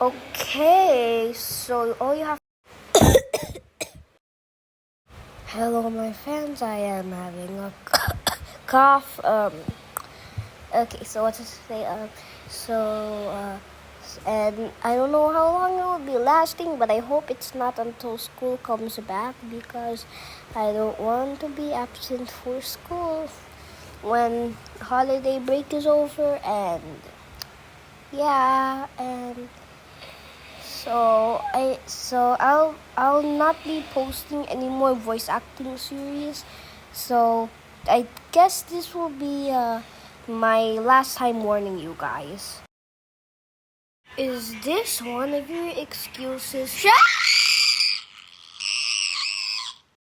Okay, so all you have. Hello, my fans. I am having a cough. Okay, so what to say? And I don't know how long it will be lasting, but I hope it's not until school comes back because I don't want to be absent for school when holiday break is over. And yeah, and I'll not be posting any more voice acting series. So I guess this will be my last time warning you guys. Is this one of your excuses?